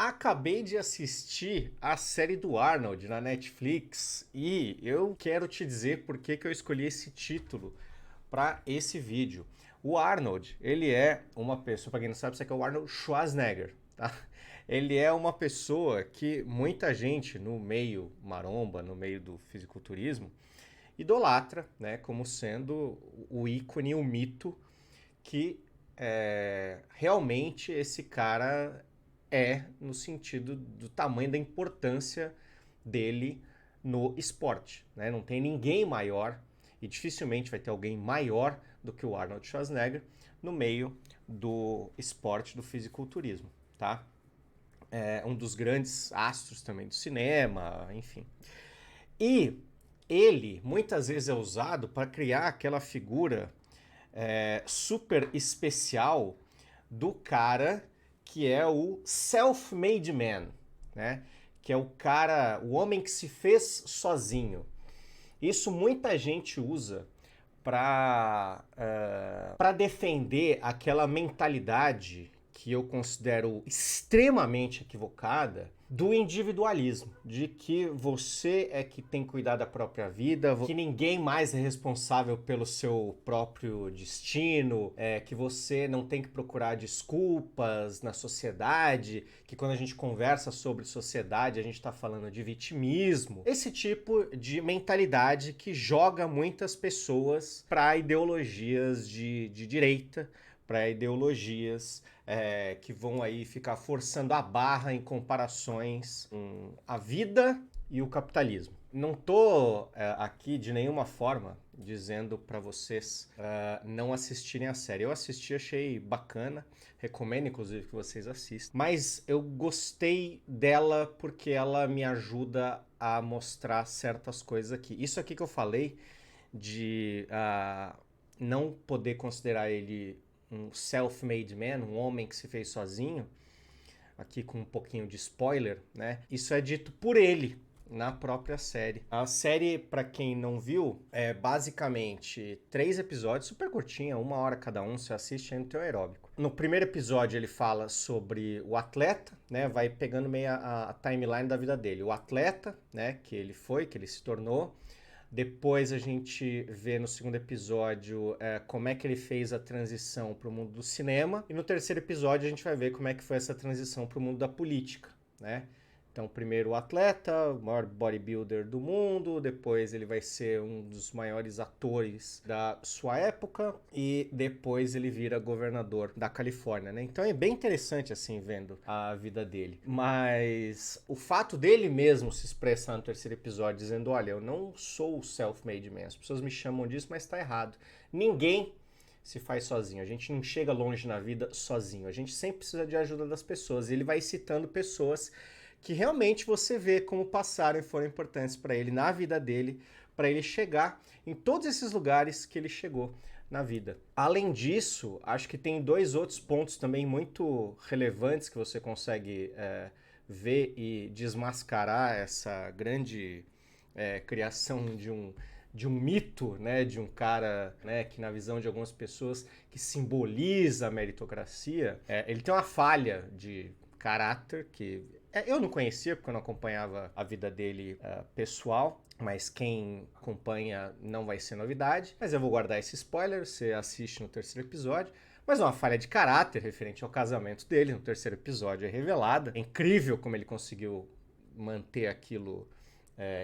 Acabei de assistir a série do Arnold na Netflix e eu quero te dizer por que eu escolhi esse título para esse vídeo. O Arnold, ele é uma pessoa, para quem não sabe, isso aqui é o Arnold Schwarzenegger, tá? Ele é uma pessoa que muita gente no meio maromba, no meio do fisiculturismo, idolatra, né, como sendo o ícone, o mito que realmente esse cara no sentido do tamanho da importância dele no esporte, né? Não tem ninguém maior e dificilmente vai ter alguém maior do que o Arnold Schwarzenegger no meio do esporte do fisiculturismo, tá? É um dos grandes astros também do cinema, enfim. E ele muitas vezes é usado para criar aquela figura super especial do cara que é o self-made man, né? Que é o cara, o homem que se fez sozinho. Isso muita gente usa para defender aquela mentalidade que eu considero extremamente equivocada do individualismo, de que você é que tem que cuidar da própria vida, que ninguém mais é responsável pelo seu próprio destino, que você não tem que procurar desculpas na sociedade, que quando a gente conversa sobre sociedade a gente está falando de vitimismo. Esse tipo de mentalidade que joga muitas pessoas para ideologias de direita, para ideologias que vão aí ficar forçando a barra em comparações com a vida e o capitalismo. Não tô aqui de nenhuma forma dizendo para vocês não assistirem a série. Eu assisti, achei bacana, recomendo inclusive que vocês assistam. Mas eu gostei dela porque ela me ajuda a mostrar certas coisas aqui. Isso aqui que eu falei de não poder considerar ele um self-made man, um homem que se fez sozinho, aqui com um pouquinho de spoiler, né? Isso é dito por ele na própria série. A série, para quem não viu, é basicamente 3 episódios, super curtinha, 1 hora cada um, você assiste aí no teu aeróbico. No primeiro episódio ele fala sobre o atleta, né? Vai pegando meio a timeline da vida dele. O atleta, né? Que ele foi, que ele se tornou. Depois a gente vê no segundo episódio como é que ele fez a transição para o mundo do cinema. E no terceiro episódio a gente vai ver como é que foi essa transição para o mundo da política, né? Então, primeiro o atleta, o maior bodybuilder do mundo, depois ele vai ser um dos maiores atores da sua época e depois ele vira governador da Califórnia, né? Então é bem interessante assim vendo a vida dele. Mas o fato dele mesmo se expressar no terceiro episódio dizendo, olha, eu não sou o self-made man, as pessoas me chamam disso, mas tá errado. Ninguém se faz sozinho, a gente não chega longe na vida sozinho, a gente sempre precisa de ajuda das pessoas. E ele vai citando pessoas que realmente você vê como passaram e foram importantes para ele na vida dele, para ele chegar em todos esses lugares que ele chegou na vida. Além disso, acho que tem 2 outros pontos também muito relevantes que você consegue ver e desmascarar essa grande criação de um mito, né, de um cara, né, que na visão de algumas pessoas que simboliza a meritocracia, ele tem uma falha de caráter que eu não conhecia porque eu não acompanhava a vida dele pessoal, mas quem acompanha não vai ser novidade. Mas eu vou guardar esse spoiler, você assiste no terceiro episódio. Mas uma falha de caráter referente ao casamento dele no terceiro episódio é revelada. É incrível como ele conseguiu manter aquilo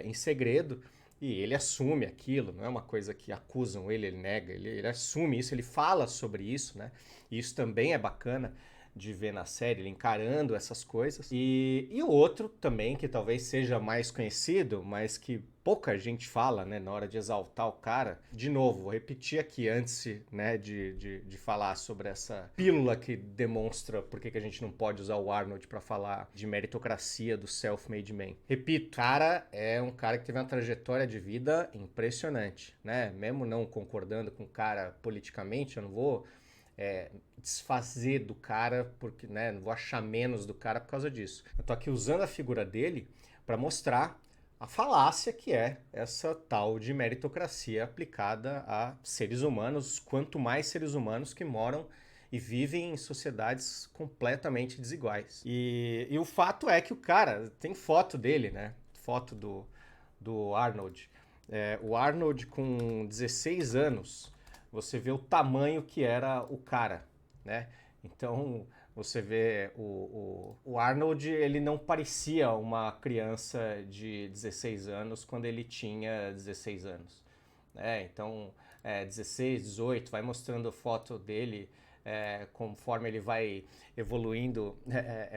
em segredo. E ele assume aquilo, não é uma coisa que acusam ele nega, ele assume isso, ele fala sobre isso, né? E isso também é bacana de ver na série, ele encarando essas coisas. E o outro também, que talvez seja mais conhecido, mas que pouca gente fala, né, na hora de exaltar o cara. De novo, vou repetir aqui antes, né, de falar sobre essa pílula que demonstra por que a gente não pode usar o Arnold para falar de meritocracia do self-made man. Repito, cara é um cara que teve uma trajetória de vida impressionante, né? Mesmo não concordando com o cara politicamente, eu não vou desfazer do cara, porque, né, não vou achar menos do cara por causa disso. Eu tô aqui usando a figura dele para mostrar a falácia que é essa tal de meritocracia aplicada a seres humanos, quanto mais seres humanos que moram e vivem em sociedades completamente desiguais. E o fato é que o cara, tem foto dele, né? Foto do Arnold. O Arnold com 16 anos, você vê o tamanho que era o cara, né? Então, você vê o Arnold, ele não parecia uma criança de 16 anos quando ele tinha 16 anos. Então, 16, 18, vai mostrando foto dele conforme ele vai evoluindo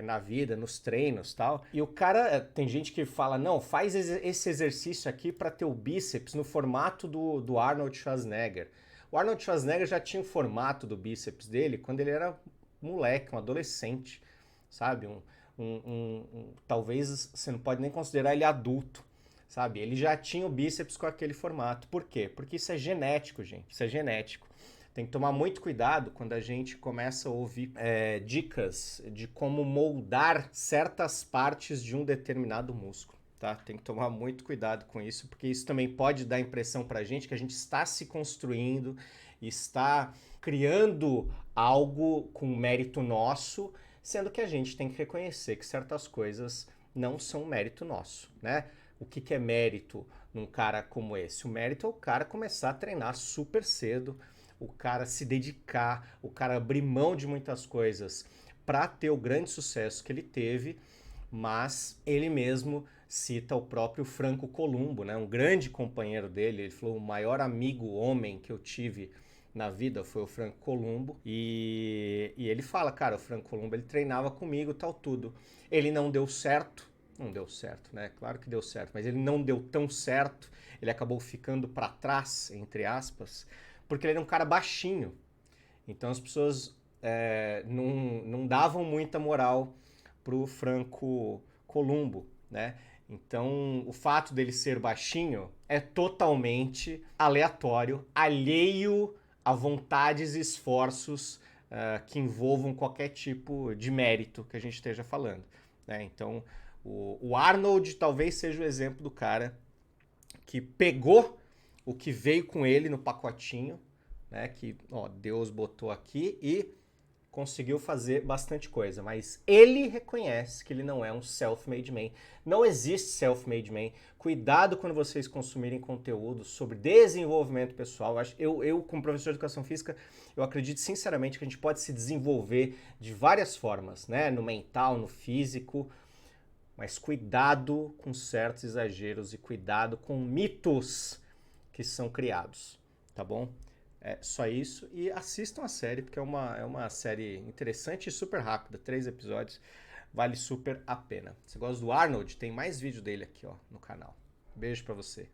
na vida, nos treinos e tal. E o cara, tem gente que fala, não, faz esse exercício aqui para ter o bíceps no formato do Arnold Schwarzenegger. O Arnold Schwarzenegger já tinha o formato do bíceps dele quando ele era moleque, um adolescente, sabe? Talvez você não pode nem considerar ele adulto, sabe? Ele já tinha o bíceps com aquele formato. Por quê? Porque isso é genético, gente. Isso é genético. Tem que tomar muito cuidado quando a gente começa a ouvir dicas de como moldar certas partes de um determinado músculo. Tá? Tem que tomar muito cuidado com isso, porque isso também pode dar a impressão pra gente que a gente está se construindo, está criando algo com mérito nosso, sendo que a gente tem que reconhecer que certas coisas não são mérito nosso, né? O que é mérito num cara como esse? O mérito é o cara começar a treinar super cedo, o cara se dedicar, o cara abrir mão de muitas coisas para ter o grande sucesso que ele teve, mas ele mesmo cita o próprio Franco Columbo, né? Um grande companheiro dele. Ele falou: o maior amigo homem que eu tive na vida foi o Franco Columbo. E ele fala, cara, o Franco Columbo ele treinava comigo, tal, tudo. Ele não deu certo. Não deu certo, né? Claro que deu certo, mas ele não deu tão certo. Ele acabou ficando para trás, entre aspas, porque ele era um cara baixinho. Então as pessoas não davam muita moral pro Franco Columbo, né? Então, o fato dele ser baixinho é totalmente aleatório, alheio a vontades e esforços que envolvam qualquer tipo de mérito que a gente esteja falando, né? Então, o Arnold talvez seja o exemplo do cara que pegou o que veio com ele no pacotinho, né? Que Deus botou aqui e conseguiu fazer bastante coisa, mas ele reconhece que ele não é um self-made man. Não existe self-made man. Cuidado quando vocês consumirem conteúdo sobre desenvolvimento pessoal. Eu, como professor de educação física, eu acredito sinceramente que a gente pode se desenvolver de várias formas, né? No mental, no físico, mas cuidado com certos exageros e cuidado com mitos que são criados, tá bom? É só isso. E assistam a série, porque é uma série interessante e super rápida. 3 episódios. Vale super a pena. Se você gosta do Arnold, tem mais vídeo dele aqui no canal. Beijo pra você.